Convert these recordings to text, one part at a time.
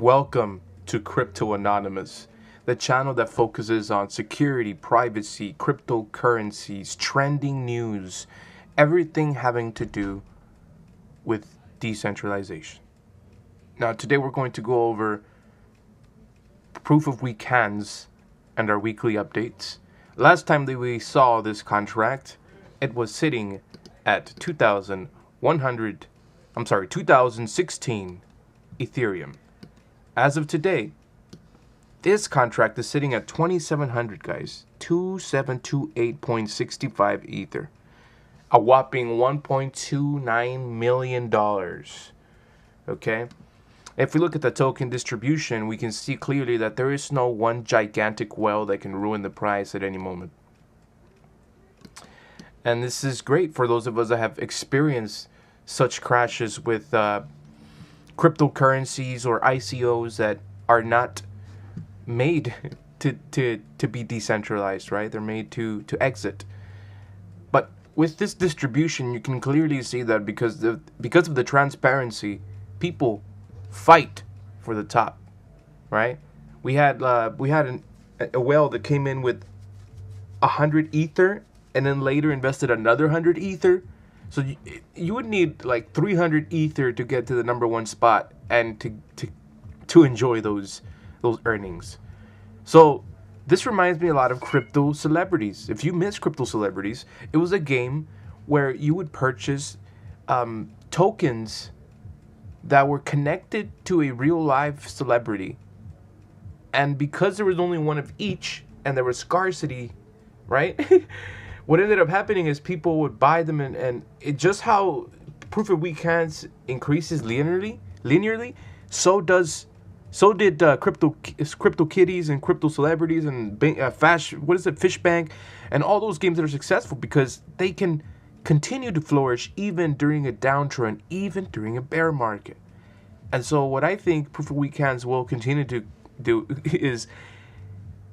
Welcome to Crypto Anonymous, the channel that focuses on security, privacy, cryptocurrencies, trending news, everything having to do with decentralization. Now, today we're going to go over proof of weak hands and our weekly updates. Last time that we saw this contract, it was sitting at 2016 Ethereum. As of today, this contract is sitting at 2700, guys. 2728.65 Ether. A whopping $1.29 million. Okay? If we look at the token distribution, we can see clearly that there is no one gigantic whale that can ruin the price at any moment. And this is great for those of us that have experienced such crashes with cryptocurrencies or ICOs that are not made to be decentralized, right? They're made to exit. But with this distribution, you can clearly see that because of the transparency, people fight for the top, right? We had a whale that came in with 100 Ether and then later invested another 100 Ether. So you would need like 300 Ether to get to the number one spot and to enjoy those earnings. So this reminds me a lot of crypto celebrities. If you miss crypto celebrities, it was a game where you would purchase tokens that were connected to a real live celebrity. And because there was only one of each and there was scarcity, right? What ended up happening is people would buy them, and it just how proof of weak hands increases linearly, so did crypto kitties and crypto celebrities and Fish Bank and all those games that are successful because they can continue to flourish even during a downturn, even during a bear market. And so what I think proof of weak hands will continue to do is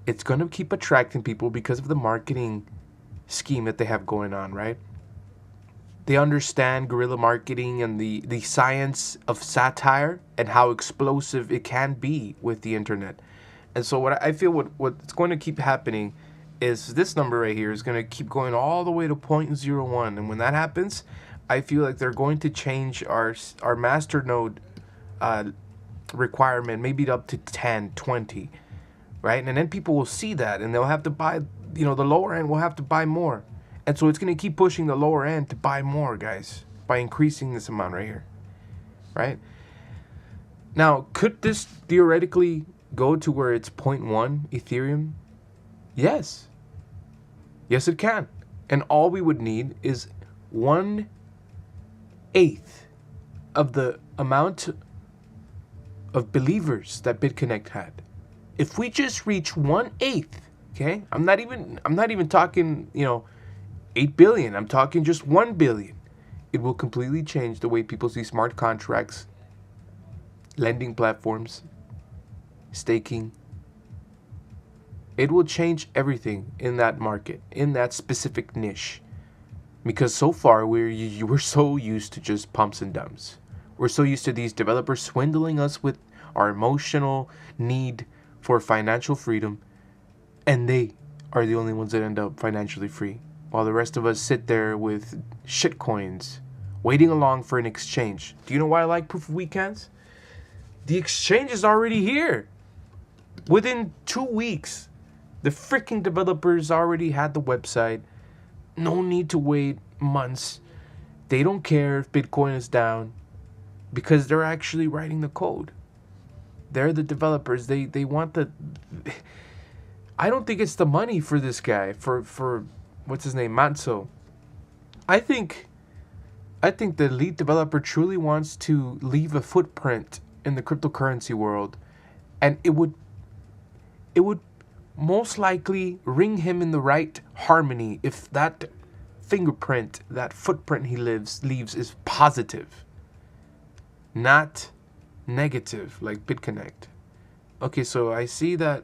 it's going to keep attracting people because of the marketing scheme that they have going on, right? They understand guerrilla marketing and the science of satire and how explosive it can be with the internet. And so what I feel what's going to keep happening is this number right here is going to keep going all the way to 0.01. And when that happens, I feel like they're going to change our masternode requirement maybe up to 10, 20, right? And then people will see that and they'll have to buy, the lower end will have to buy more. And so it's going to keep pushing the lower end to buy more, guys, by increasing this amount right here, right? Now, could this theoretically go to where it's 0.1 Ethereum? Yes. Yes, it can. And all we would need is 1/8 of the amount of believers that BitConnect had. If we just reach 1/8, okay? I'm not even talking, 8 billion. I'm talking just 1 billion. It will completely change the way people see smart contracts, lending platforms, staking. It will change everything in that market, in that specific niche. Because so far, we're so used to just pumps and dumps. We're so used to these developers swindling us with our emotional need for financial freedom, and they are the only ones that end up financially free, while the rest of us sit there with shit coins, waiting along for an exchange. Do you know why I like proof of weak hands? The exchange is already here. Within 2 weeks, the freaking developers already had the website. No need to wait months. They don't care if Bitcoin is down because they're actually writing the code. They're the developers. They want the... I don't think it's the money for this guy, for what's his name, Matzo. I think the lead developer truly wants to leave a footprint in the cryptocurrency world, and it would most likely ring him in the right harmony if that fingerprint, that footprint he leaves is positive, not negative like BitConnect. Okay, so I see that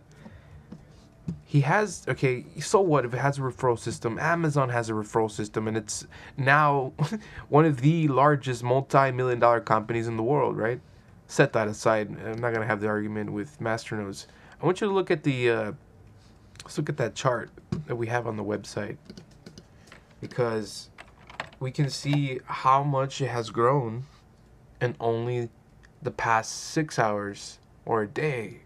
he has, okay, so what if it has a referral system? Amazon has a referral system, and it's now one of the largest multi-million-dollar companies in the world, right? set that aside. I'm not gonna have the argument with masternodes. I want you to look at the let's look at that chart that we have on the website, because we can see how much it has grown in only the past 6 hours or a day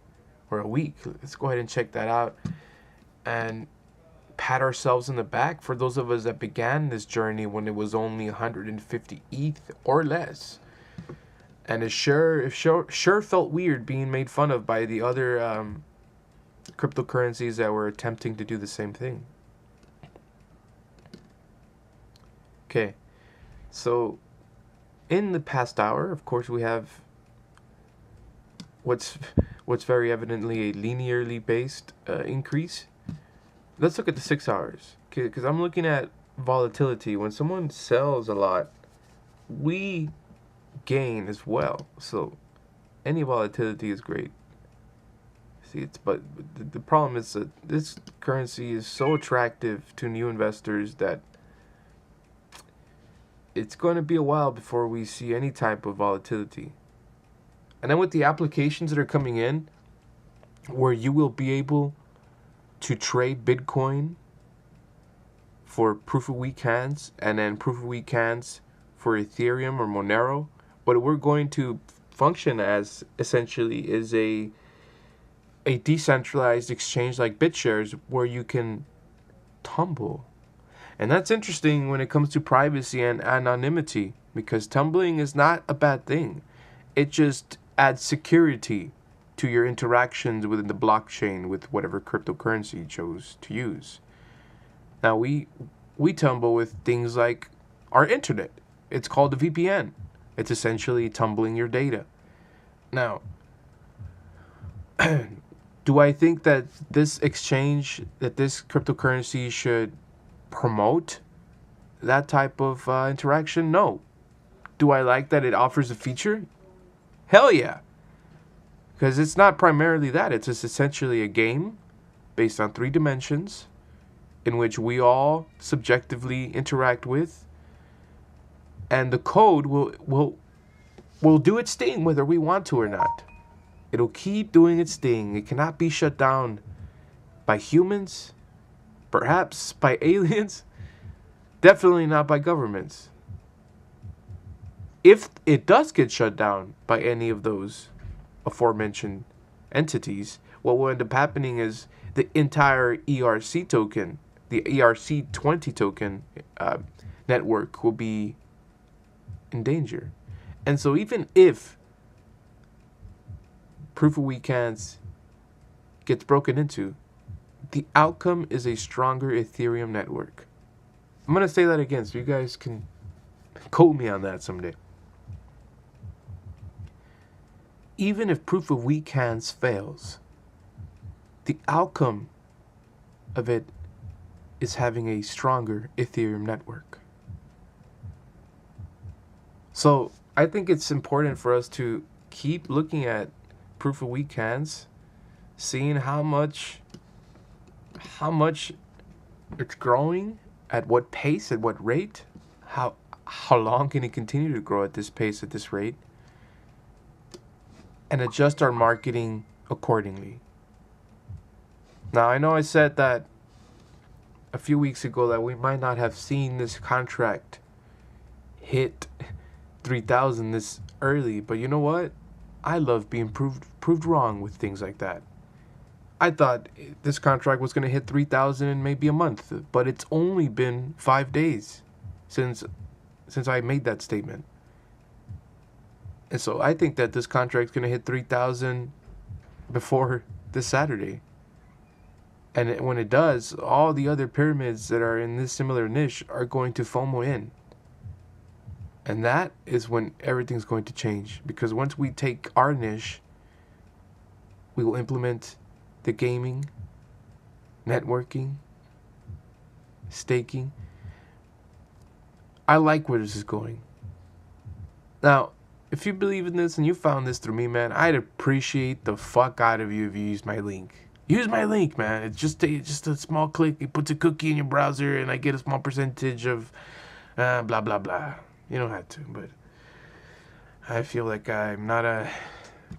or a week. Let's go ahead and check that out and pat ourselves in the back for those of us that began this journey when it was only 150 ETH or less. And it sure felt weird being made fun of by the other cryptocurrencies that were attempting to do the same thing. Okay, so in the past hour, of course, we have what's very evidently a linearly based increase. Let's look at the 6 hours, okay? Because I'm looking at volatility. When someone sells a lot, we gain as well. So any volatility is great. See, but the problem is that this currency is so attractive to new investors that it's going to be a while before we see any type of volatility. And then with the applications that are coming in, where you will be able to trade Bitcoin for proof of weak hands, and then proof of weak hands for Ethereum or Monero, what we're going to function as essentially is a decentralized exchange like BitShares, where you can tumble. And that's interesting when it comes to privacy and anonymity, because tumbling is not a bad thing. It just adds security to your interactions within the blockchain with whatever cryptocurrency you chose to use. Now we tumble with things like our internet. It's called a VPN. It's essentially tumbling your data. Now, do I think that this exchange, that this cryptocurrency should promote that type of interaction? No. Do I like that it offers a feature? Hell yeah. Because it's not primarily that. It's just essentially a game based on 3 dimensions in which we all subjectively interact with. And the code will do its thing whether we want to or not. It'll keep doing its thing. It cannot be shut down by humans, perhaps by aliens, definitely not by governments. If it does get shut down by any of those aforementioned entities, what will end up happening is the entire ERC token, the ERC20 token network will be in danger. And so even if proof of weak hands gets broken into, the outcome is a stronger Ethereum network. I'm going to say that again so you guys can quote me on that someday. Even if proof of weak hands fails, the outcome of it is having a stronger Ethereum network. So I think it's important for us to keep looking at proof of weak hands, seeing how much it's growing, at what pace, at what rate, how long can it continue to grow at this pace, at this rate, and adjust our marketing accordingly. Now, I know I said that a few weeks ago that we might not have seen this contract hit 3,000 this early, but you know what? I love being proved wrong with things like that. I thought this contract was going to hit 3,000 in maybe a month, but it's only been 5 days since I made that statement. And so I think that this contract is going to hit 3,000 before this Saturday. And when it does, all the other pyramids that are in this similar niche are going to FOMO in. And that is when everything's going to change. Because once we take our niche, we will implement the gaming, networking, staking. I like where this is going. Now, if you believe in this and you found this through me, man, I'd appreciate the fuck out of you if you use my link. Use my link, man. It's just a small click. It puts a cookie in your browser, and I get a small percentage of blah, blah, blah. You don't have to, but I feel like I'm not a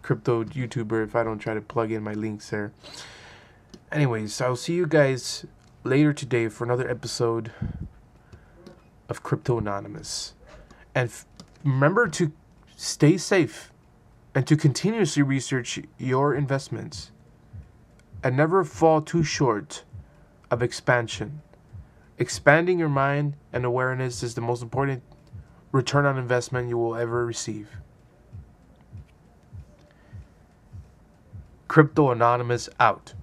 crypto YouTuber if I don't try to plug in my links there. Anyways, I'll see you guys later today for another episode of Crypto Anonymous. And remember to stay safe and to continuously research your investments and never fall too short of expansion. Expanding your mind and awareness is the most important return on investment you will ever receive. Crypto Anonymous out.